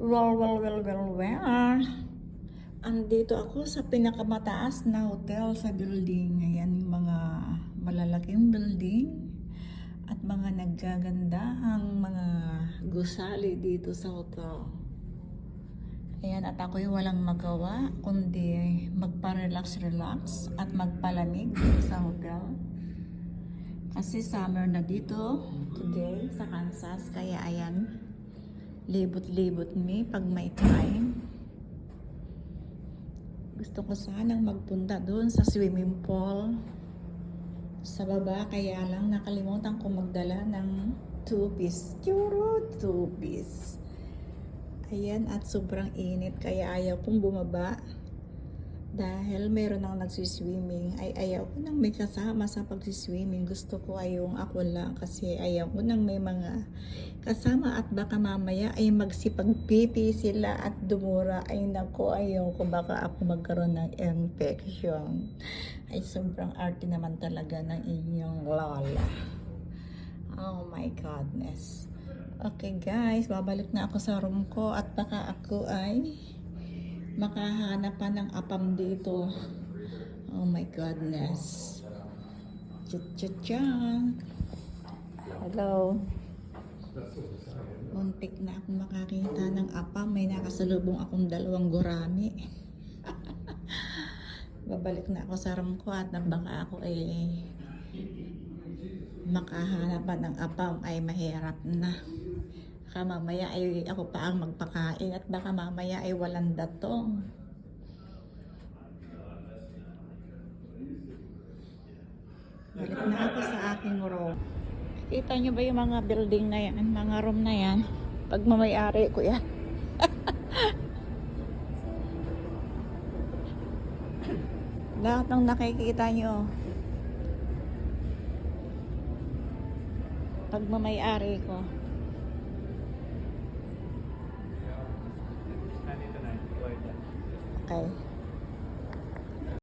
Well. Andito ako sa pinakamataas na hotel sa building. Ayan yung mga malalaking building at mga naggagandahang mga gusali dito sa hotel. Ayan, at ako'y walang magawa kundi magpa-relax at magpalamig dito sa hotel. Kasi summer na dito today sa Kansas, kaya ayan, libot-libot me pag may time. Gusto ko sanang magpunta doon sa swimming pool sa baba, kaya lang nakalimutan ko magdala ng 2-piece. 2-piece. Ayan, at sobrang init kaya ayaw kong bumaba. Dahil meron nang nagsiswimming, ay ayaw ko nang may kasama sa pagsiswimming. Gusto ko ay yung ako lang kasi ayaw ko nang may mga kasama at baka mamaya ay magsipagpipi sila at dumura. Ay nako, ayaw ko baka ako magkaroon ng infection. Ay sobrang arte naman talaga ng inyong lola. Oh my goodness. Okay guys, babalik na ako sa room ko at baka ako ay makahanap pa ng apam dito. Oh my goodness. Cha-cha-chan. Hello. Muntik na akong makakita ng apam. May nakasalubong akong 2 gurami. Babalik na ako sa room ko at baka ako ay makahanap pa ng apam ay mahirap na. Baka mamaya ay ako pa ang magpakain at baka mamaya ay walang datong. Balik na ako sa aking room. Kita nyo ba yung mga building na yan, mga room na yan? Pag mamayari ko yan. Lahat ng nakikita nyo, pag mamayari ko. Okay.